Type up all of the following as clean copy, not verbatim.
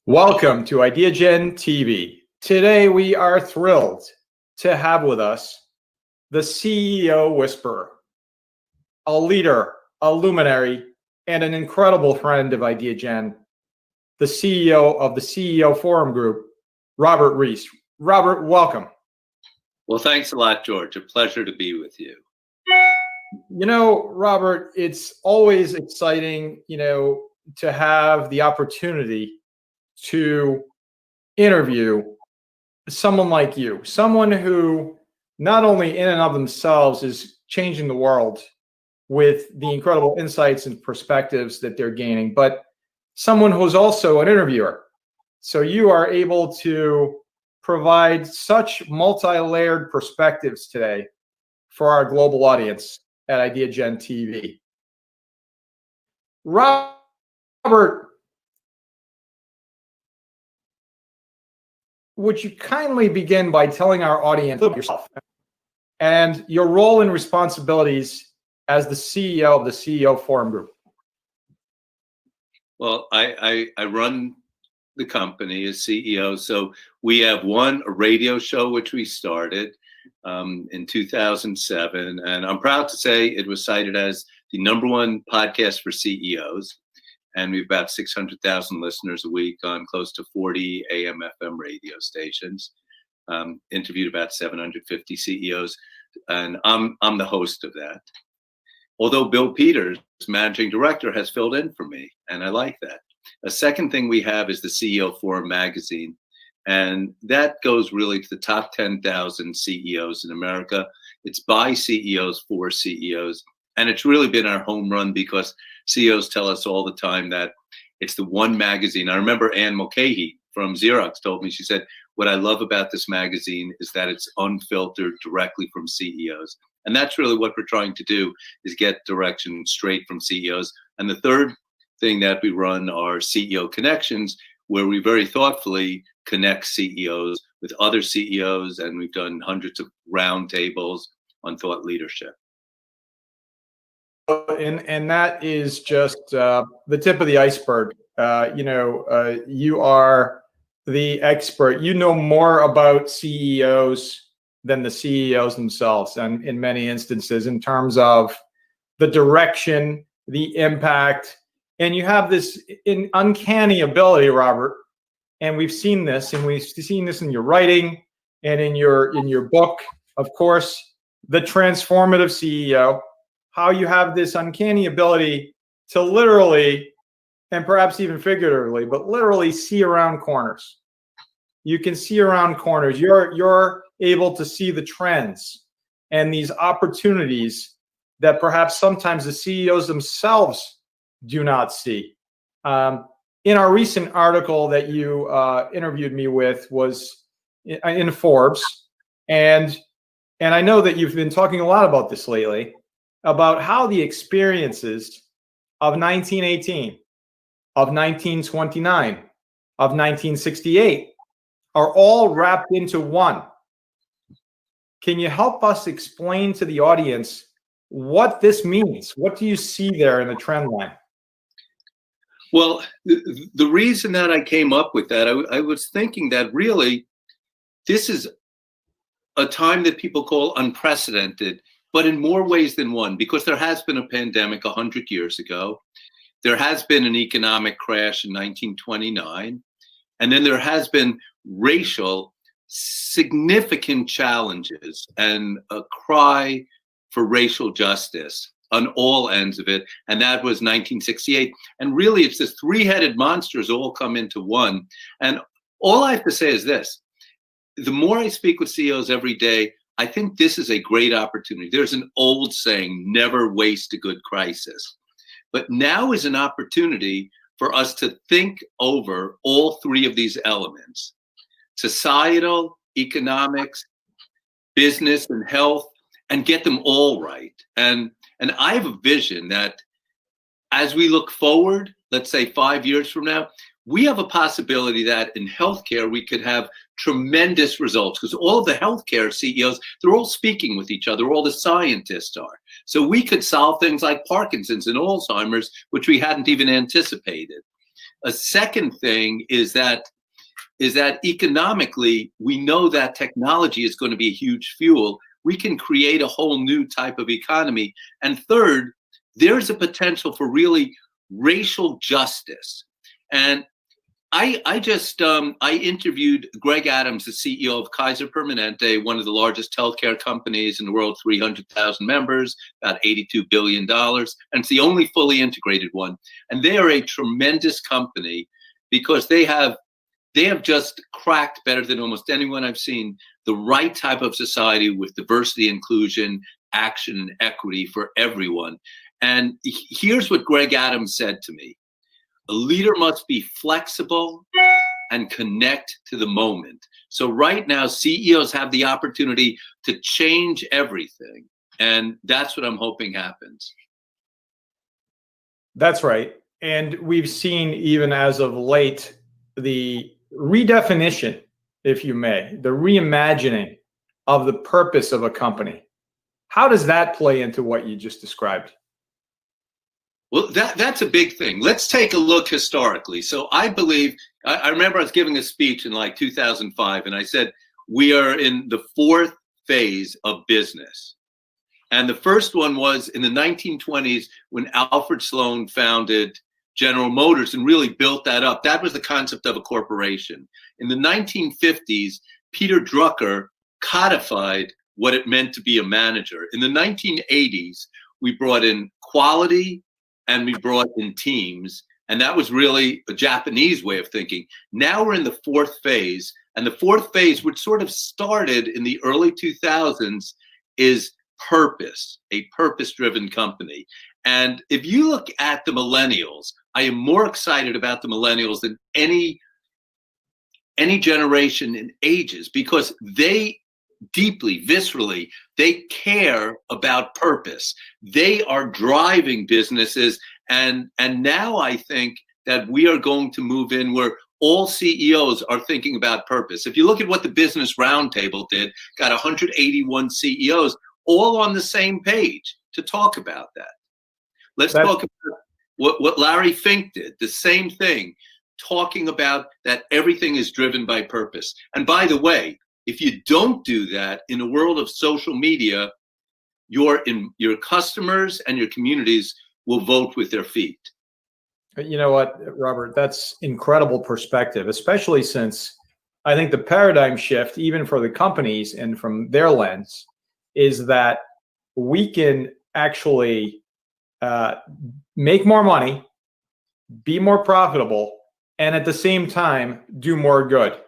Welcome to Ideagen TV. Today we are thrilled to have with us the CEO Whisperer, a leader, a luminary, and an incredible friend of Ideagen, the CEO of the CEO Forum Group, Robert Reiss. Robert, welcome. Well, thanks a lot, George. A pleasure to be with you. You know, Robert, it's always exciting, to have the opportunity to interview someone like you, someone who not only in and of themselves is changing the world with the incredible insights and perspectives that they're gaining, but someone who's also an interviewer. So you are able to provide such multi-layered perspectives today for our global audience at Ideagen TV. Robert, would you kindly begin by telling our audience about yourself and your role and responsibilities as the CEO of the CEO Forum Group? Well, I run the company as CEO. So we have a radio show, which we started in 2007. And I'm proud to say it was cited as the #1 podcast for CEOs. And we have about 600,000 listeners a week on close to 40 AM, FM radio stations. Interviewed about 750 CEOs, and I'm the host of that. Although Bill Peters, managing director, has filled in for me, and I like that. A second thing we have is the CEO Forum magazine, and that goes really to the top 10,000 CEOs in America. It's by CEOs for CEOs. And it's really been our home run because CEOs tell us all the time that it's the one magazine. I remember Ann Mulcahy from Xerox told me, she said, what I love about this magazine is that it's unfiltered directly from CEOs. And that's really what we're trying to do, is get direction straight from CEOs. And the third thing that we run are CEO Connections, where we very thoughtfully connect CEOs with other CEOs. And we've done hundreds of roundtables on thought leadership. And that is just the tip of the iceberg. You are the expert. You know more about CEOs than the CEOs themselves, and in many instances, in terms of the direction, the impact, and you have this uncanny ability, Robert. And we've seen this, and we've seen this in your writing and in your book, of course, The Transformative CEO. How you have this uncanny ability to literally, and perhaps even figuratively, but literally see around corners. You can see around corners. You're able to see the trends and these opportunities that perhaps sometimes the CEOs themselves do not see. In our recent article that you interviewed me with was in Forbes, and I know that you've been talking a lot about this lately, about how the experiences of 1918, of 1929, of 1968 are all wrapped into one. Can you help us explain to the audience what this means? What do you see there in the trend line? Well, the reason that I came up with that, I was thinking that really this is a time that people call unprecedented, but in more ways than one, because there has been a pandemic 100 years ago. There has been an economic crash in 1929. And then there has been racial significant challenges and a cry for racial justice on all ends of it. And that was 1968. And really, it's this three-headed monsters all come into one. And all I have to say is this. The more I speak with CEOs every day, I think this is a great opportunity. There's an old saying, never waste a good crisis. But now is an opportunity for us to think over all three of these elements: societal, economics, business, and health, and get them all right. And I have a vision that as we look forward, let's say 5 years from now, we have a possibility that in healthcare, we could have tremendous results, because all of the healthcare CEOs, they're all speaking with each other, all the scientists are. So we could solve things like Parkinson's and Alzheimer's, which we hadn't even anticipated. A second thing is that economically, we know that technology is going to be a huge fuel. We can create a whole new type of economy. And third, there's a potential for really racial justice. And I interviewed Greg Adams, the CEO of Kaiser Permanente, one of the largest healthcare companies in the world, 300,000 members, about $82 billion. And it's the only fully integrated one. And they are a tremendous company because they have just cracked, better than almost anyone I've seen, the right type of society with diversity, inclusion, action, and equity for everyone. And here's what Greg Adams said to me. A leader must be flexible and connect to the moment. So right now, CEOs have the opportunity to change everything. And that's what I'm hoping happens. That's right. And we've seen, even as of late, the redefinition, if you may, the reimagining of the purpose of a company. How does that play into what you just described? Well, that's a big thing. Let's take a look historically. So I believe, I remember I was giving a speech in like 2005, and I said, we are in the fourth phase of business. And the first one was in the 1920s when Alfred Sloan founded General Motors and really built that up. That was the concept of a corporation. In the 1950s, Peter Drucker codified what it meant to be a manager. In the 1980s, we brought in quality and we brought in teams. And that was really a Japanese way of thinking. Now we're in the fourth phase. And the fourth phase, which sort of started in the early 2000s, is purpose, a purpose-driven company. And if you look at the millennials, I am more excited about the millennials than any generation in ages, because they deeply, viscerally, they care about purpose. They are driving businesses. And now I think that we are going to move in where all CEOs are thinking about purpose. If you look at what the Business Roundtable did, got 181 CEOs all on the same page to talk about that. Let's talk about what Larry Fink did, the same thing, talking about that everything is driven by purpose. And by the way, if you don't do that in a world of social media, your customers and your communities will vote with their feet. You know what, Robert, that's incredible perspective, especially since I think the paradigm shift, even for the companies and from their lens, is that we can actually make more money, be more profitable, and at the same time do more good.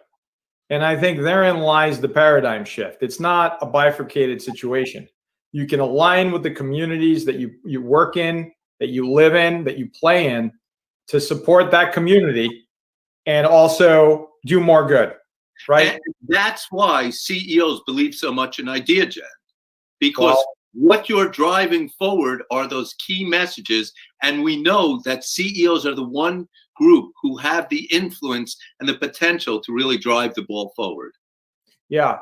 And I think therein lies the paradigm shift. It's not a bifurcated situation. You can align with the communities that you work in, that you live in, that you play in, to support that community and also do more good, right? And that's why CEOs believe so much in Ideagen, because what you're driving forward are those key messages. And we know that CEOs are the one group who have the influence and the potential to really drive the ball forward. Yeah,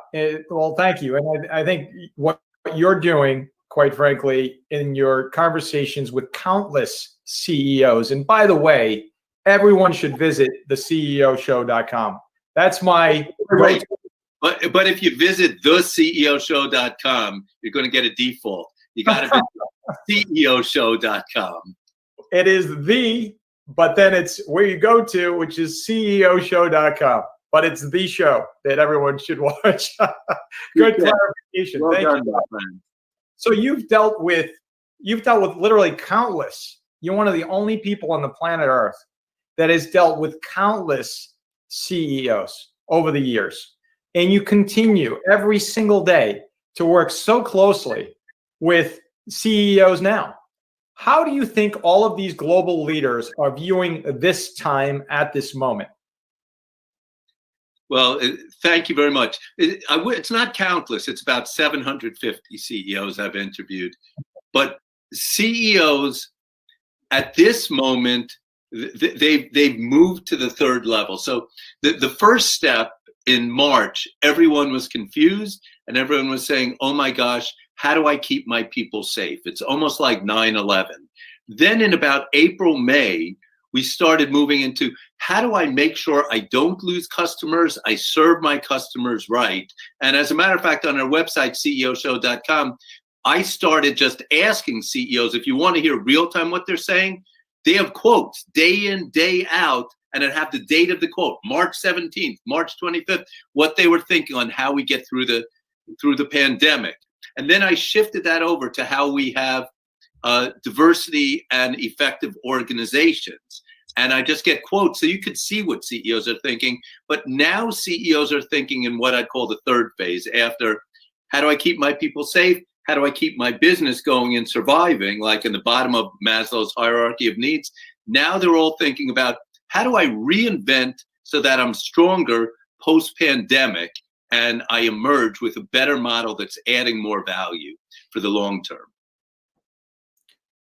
well, thank you. And I think what you're doing, quite frankly, in your conversations with countless CEOs, and by the way, everyone should visit theceoshow.com. That's my right. But if you visit theceoshow.com, you're going to get a default. You got to visit ceoshow.com. It is the, but then it's where you go to, which is ceoshow.com. But it's the show that everyone should watch. Good clarification. Well Thank done, you. my friend. So you've dealt with literally countless. You're one of the only people on the planet Earth that has dealt with countless CEOs over the years. And you continue every single day to work so closely with CEOs now. How do you think all of these global leaders are viewing this time at this moment? Well, thank you very much. It's not countless. It's about 750 CEOs I've interviewed. But CEOs at this moment, they've moved to the third level. So the first step in March, everyone was confused and everyone was saying, oh my gosh, how do I keep my people safe? It's almost like 9/11. Then in about April, May, we started moving into how do I make sure I don't lose customers? I serve my customers right. And as a matter of fact, on our website, ceoshow.com, I started just asking CEOs, if you want to hear real time what they're saying, they have quotes day in, day out, and it have the date of the quote, March 17th, March 25th, what they were thinking on how we get through the pandemic. And then I shifted that over to how we have diversity and effective organizations. And I just get quotes so you could see what CEOs are thinking. But now CEOs are thinking in what I'd call the third phase, after how do I keep my people safe? How do I keep my business going and surviving, like in the bottom of Maslow's hierarchy of needs? Now they're all thinking about how do I reinvent so that I'm stronger post-pandemic and I emerge with a better model that's adding more value for the long term.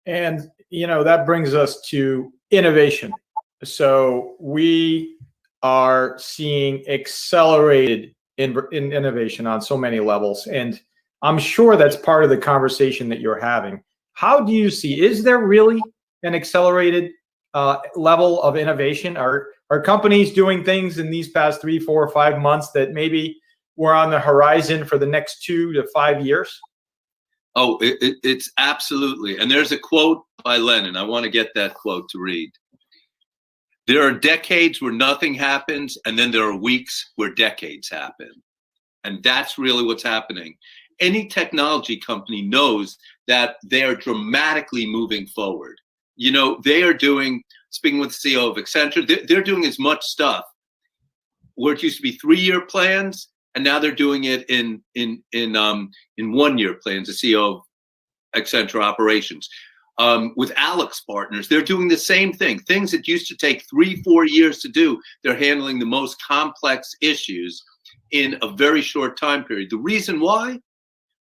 And, that brings us to innovation. So we are seeing accelerated in innovation on so many levels. And I'm sure that's part of the conversation that you're having. How do you see, is there really an accelerated level of innovation? Are companies doing things in these past 3, 4, or 5 months that maybe were on the horizon for the next 2 to 5 years? Oh, it's absolutely. And there's a quote by Lenin. I want to get that quote to read. There are decades where nothing happens, and then there are weeks where decades happen. And that's really what's happening. Any technology company knows that they are dramatically moving forward. They are doing, speaking with the CEO of Accenture, they're doing as much stuff where it used to be 3-year plans, and now they're doing it in 1-year plans. The CEO of Accenture Operations, with Alex Partners, they're doing the same thing. Things that used to take 3-4 years to do, they're handling the most complex issues in a very short time period. The reason why?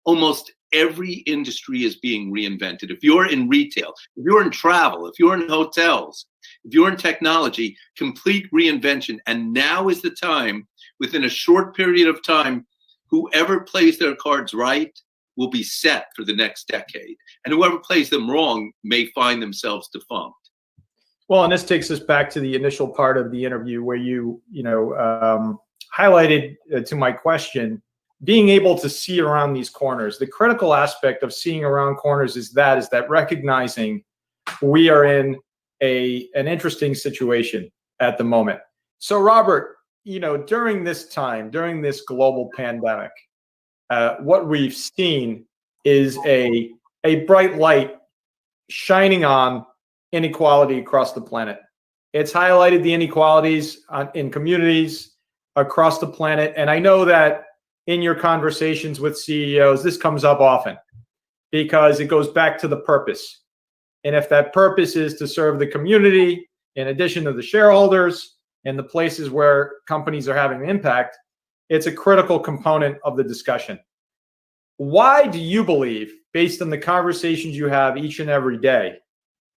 Almost every industry is being reinvented. If you're in retail, if you're in travel, if you're in hotels, if you're in technology, complete reinvention. And now is the time, within a short period of time, whoever plays their cards right will be set for the next decade. And whoever plays them wrong may find themselves defunct. Well, and this takes us back to the initial part of the interview where you highlighted to my question, being able to see around these corners. The critical aspect of seeing around corners is that recognizing we are in an interesting situation at the moment. So Robert, during this time, during this global pandemic, what we've seen is a bright light shining on inequality across the planet. It's highlighted the inequalities in communities across the planet. And I know that in your conversations with CEOs, this comes up often because it goes back to the purpose. And if that purpose is to serve the community, in addition to the shareholders and the places where companies are having an impact, it's a critical component of the discussion. Why do you believe, based on the conversations you have each and every day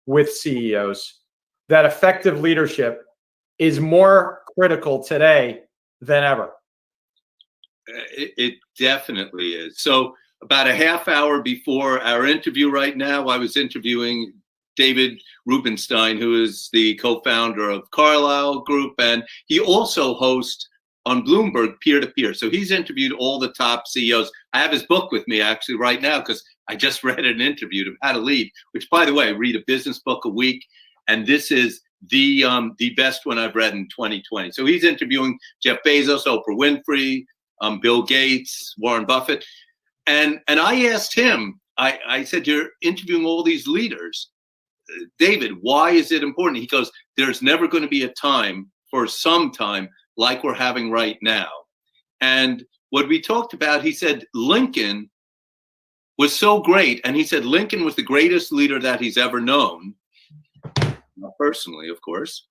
with CEOs, that effective leadership is more critical today than ever? It definitely is. So about a half hour before our interview right now, I was interviewing David Rubenstein, who is the co-founder of Carlyle Group, and he also hosts on Bloomberg peer-to-peer. So he's interviewed all the top CEOs. I have his book with me actually right now because I just read an interview of How to Lead, which, by the way, I read a business book a week, and this is the best one I've read in 2020. So he's interviewing Jeff Bezos, Oprah Winfrey, Bill Gates, Warren Buffett. And I asked him, I said, you're interviewing all these leaders. David, why is it important? He goes, there's never going to be a time for some time like we're having right now. And what we talked about, he said, Lincoln was so great. And he said, Lincoln was the greatest leader that he's ever known. Not personally, of course,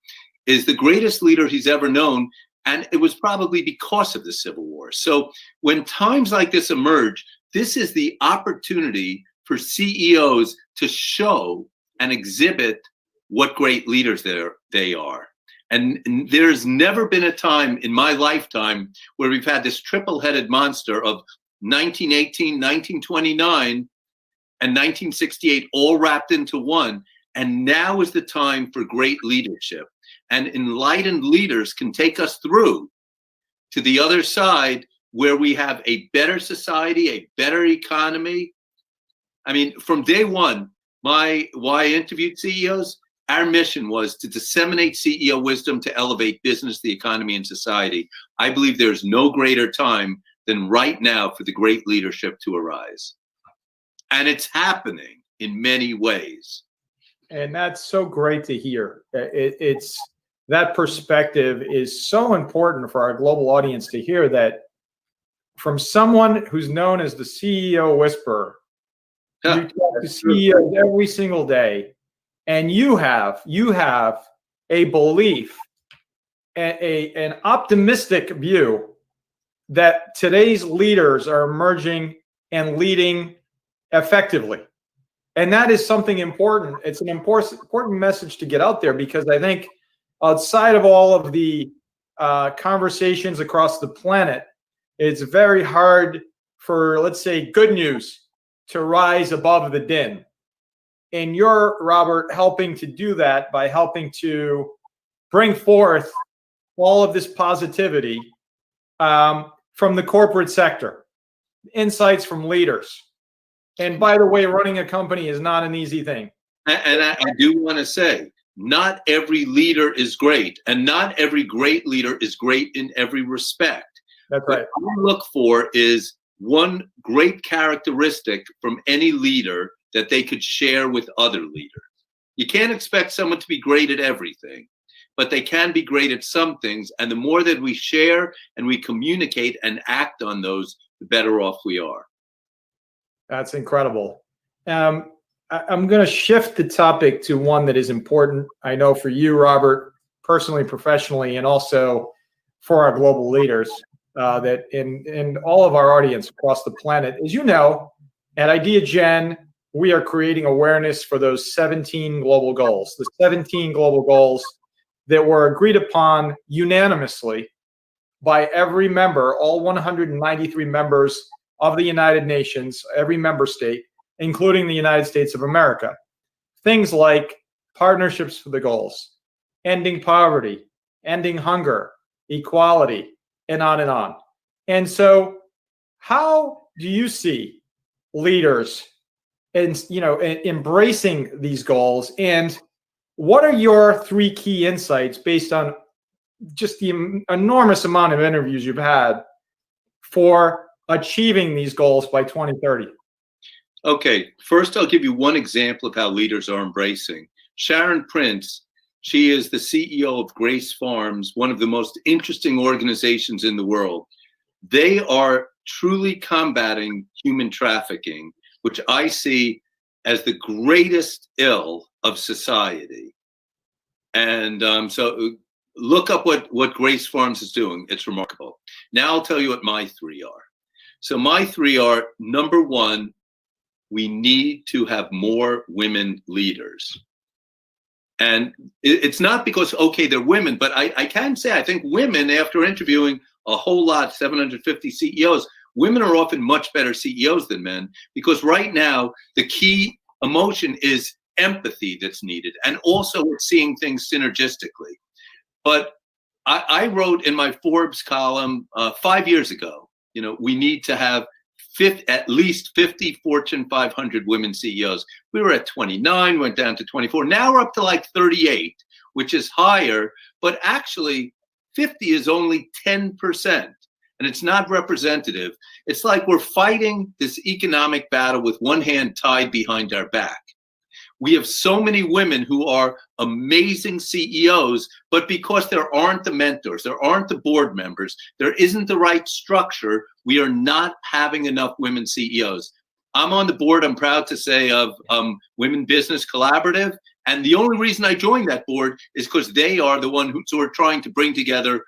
is the greatest leader he's ever known. And it was probably because of the Civil War. So when times like this emerge, this is the opportunity for CEOs to show and exhibit what great leaders they are. And there's never been a time in my lifetime where we've had this triple-headed monster of 1918, 1929, and 1968 all wrapped into one. And now is the time for great leadership. And enlightened leaders can take us through to the other side where we have a better society, a better economy. I mean, from day one, why I interviewed CEOs, our mission was to disseminate CEO wisdom to elevate business, the economy, and society. I believe there's no greater time than right now for the great leadership to arise. And it's happening in many ways. And that's so great to hear. It's that perspective is so important for our global audience to hear, that from someone who's known as the CEO whisperer. You talk to CEOs every single day, and you have a belief, an optimistic view that today's leaders are emerging and leading effectively. And that is something important. It's an important message to get out there, because I think outside of all of the conversations across the planet, it's very hard for, let's say, good news to rise above the din. And you're, Robert, helping to do that by helping to bring forth all of this positivity from the corporate sector, insights from leaders. And by the way, running a company is not an easy thing. And I do want to say, not every leader is great, and not every great leader is great in every respect. That's right. What I look for is one great characteristic from any leader that they could share with other leaders. You can't expect someone to be great at everything, but they can be great at some things. And the more that we share and we communicate and act on those, the better off we are. That's incredible. I'm going to shift the topic to one that is important, I know, for you, Robert, personally, professionally, and also for our global leaders, that in all of our audience across the planet. As you know, at Ideagen, we are creating awareness for those 17 global goals, the 17 global goals that were agreed upon unanimously by every member, all 193 members of the United Nations, every member state, including the United States of America. Things like partnerships for the goals, ending poverty, ending hunger, equality, and on and on. And so how do you see leaders embracing these goals? And what are your 3 key insights based on just the enormous amount of interviews you've had for achieving these goals by 2030? Okay, first I'll give you one example of how leaders are embracing. Sharon Prince, she is the CEO of Grace Farms, one of the most interesting organizations in the world. They are truly combating human trafficking, which I see as the greatest ill of society. And so look up what Grace Farms is doing. It's remarkable. Now I'll tell you what my 3 are. So my 3 are, number 1, we need to have more women leaders. And it's not because, okay, they're women, but I can say, I think women, after interviewing a whole lot, 750 CEOs, women are often much better CEOs than men, because right now, the key emotion is empathy that's needed. And also it's seeing things synergistically. But I wrote in my Forbes column 5 years ago, we need to have at least 50 Fortune 500 women CEOs. We were at 29, went down to 24. Now we're up to like 38, which is higher, but actually 50 is only 10%, and it's not representative. It's like we're fighting this economic battle with one hand tied behind our back. We have so many women who are amazing CEOs, but because there aren't the mentors, there aren't the board members, there isn't the right structure, we are not having enough women CEOs. I'm on the board, I'm proud to say, of Women Business Collaborative. And the only reason I joined that board is because they are the one who are trying to bring together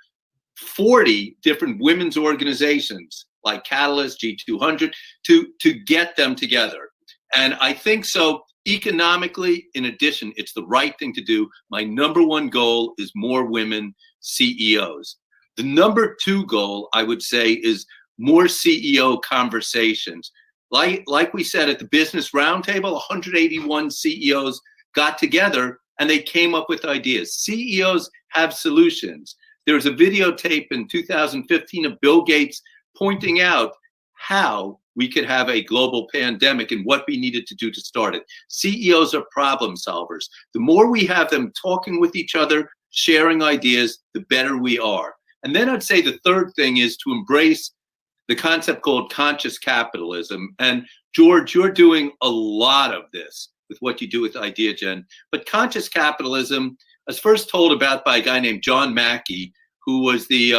40 different women's organizations like Catalyst, G200, to get them together. And I think so. Economically, in addition, it's the right thing to do. My number 1 goal is more women CEOs. The number 2 goal, I would say, is more CEO conversations. Like we said at the Business Roundtable, 181 CEOs got together and they came up with ideas. CEOs have solutions. There was a videotape in 2015 of Bill Gates pointing out how we could have a global pandemic and what we needed to do to start it. CEOs are problem solvers. The more we have them talking with each other, sharing ideas, the better we are. And then I'd say the third thing is to embrace the concept called conscious capitalism. And George, you're doing a lot of this with what you do with Ideagen. But conscious capitalism, I was first told about by a guy named John Mackey, who was the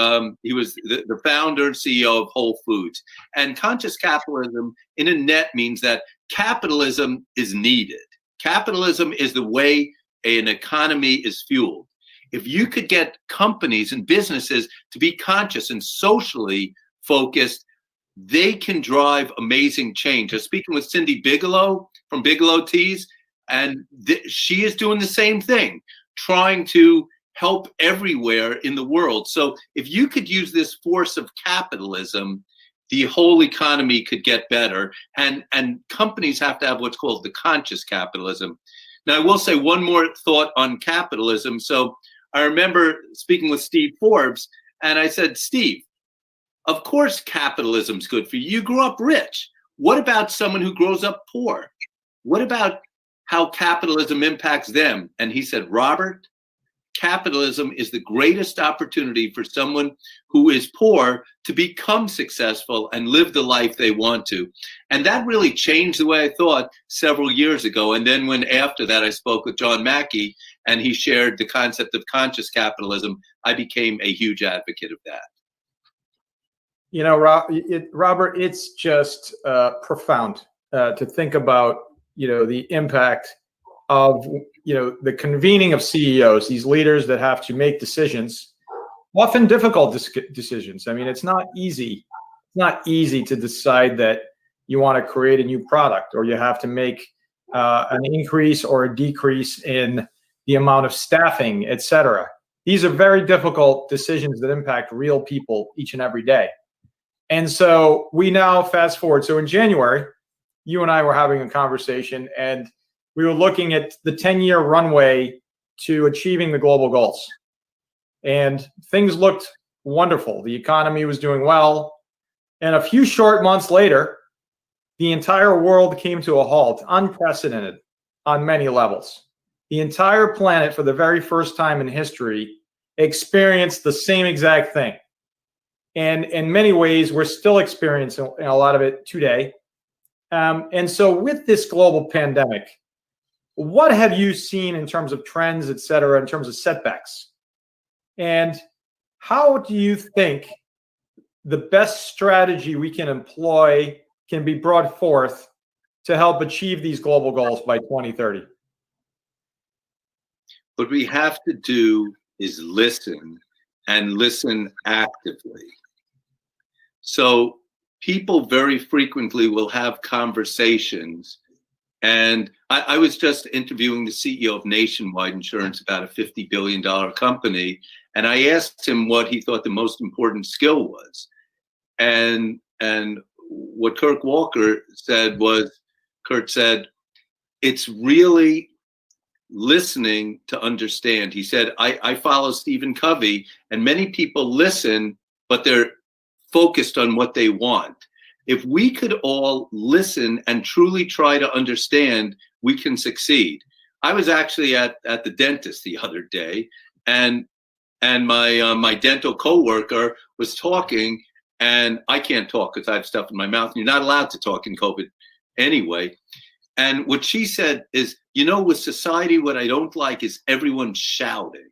founder and CEO of Whole Foods. And conscious capitalism, in a net, means that capitalism is needed. Capitalism is the way an economy is fueled. If you could get companies and businesses to be conscious and socially focused, they can drive amazing change. I was speaking with Cindy Bigelow from Bigelow Teas, and she is doing the same thing, trying to help everywhere in the world. So if you could use this force of capitalism, the whole economy could get better. And companies have to have what's called the conscious capitalism. Now, I will say one more thought on capitalism. So I remember speaking with Steve Forbes, and I said, Steve, of course capitalism's good for you. You grew up rich. What about someone who grows up poor? What about how capitalism impacts them? And he said, Robert, capitalism is the greatest opportunity for someone who is poor to become successful and live the life they want to. And that really changed the way I thought several years ago. And then when after that I spoke with John Mackey and he shared the concept of conscious capitalism, I became a huge advocate of that. You know, Robert, it's just profound to think about, the impact of, the convening of CEOs, these leaders that have to make decisions, often difficult decisions. I mean, it's not easy. It's not easy to decide that you want to create a new product, or you have to make an increase or a decrease in the amount of staffing, et cetera. These are very difficult decisions that impact real people each and every day. And so we now fast forward. So in January, you and I were having a conversation, and we were looking at the 10-year runway to achieving the global goals. And things looked wonderful. The economy was doing well. And a few short months later, the entire world came to a halt, unprecedented on many levels. The entire planet, for the very first time in history, experienced the same exact thing. And in many ways, we're still experiencing a lot of it today. And so with this global pandemic, what have you seen in terms of trends, et cetera, in terms of setbacks? And how do you think the best strategy we can employ can be brought forth to help achieve these global goals by 2030? What we have to do is listen, and listen actively. So people very frequently will have conversations. And I was just interviewing the CEO of Nationwide Insurance, about a $50 billion company. And I asked him what he thought the most important skill was. And what Kurt Walker said was, Kurt said, it's really listening to understand. He said, I follow Stephen Covey, and many people listen, but they're focused on what they want. If we could all listen and truly try to understand, we can succeed. I was actually at the dentist the other day, and my dental coworker was talking, and I can't talk because I have stuff in my mouth. And you're not allowed to talk in COVID anyway. And what she said is, with society, what I don't like is everyone shouting.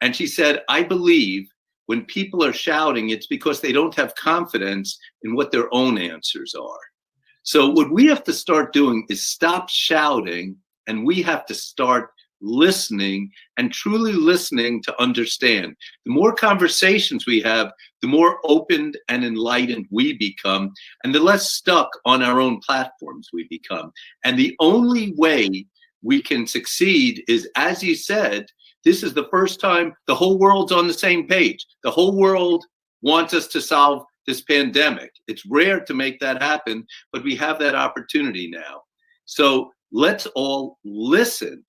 And she said, I believe when people are shouting, it's because they don't have confidence in what their own answers are. So what we have to start doing is stop shouting, and we have to start listening, and truly listening to understand. The more conversations we have, the more open and enlightened we become, and the less stuck on our own platforms we become. And the only way we can succeed is, as you said, this is the first time the whole world's on the same page. The whole world wants us to solve this pandemic. It's rare to make that happen, but we have that opportunity now. So let's all listen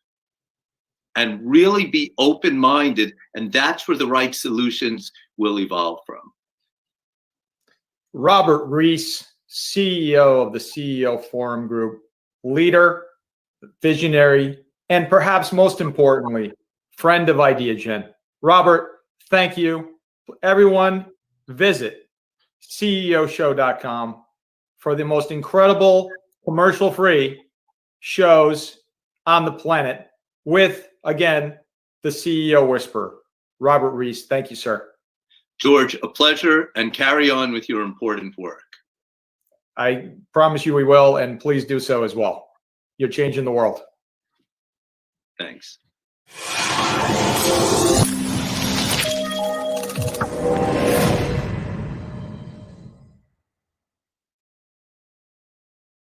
and really be open-minded, and that's where the right solutions will evolve from. Robert Reiss, CEO of the CEO Forum Group, leader, visionary, and perhaps most importantly, friend of Ideagen. Robert, thank you. Everyone, visit ceoshow.com for the most incredible commercial-free shows on the planet with, again, the CEO Whisperer. Robert Reiss, thank you, sir. George, a pleasure, and carry on with your important work. I promise you we will, and please do so as well. You're changing the world. Thanks.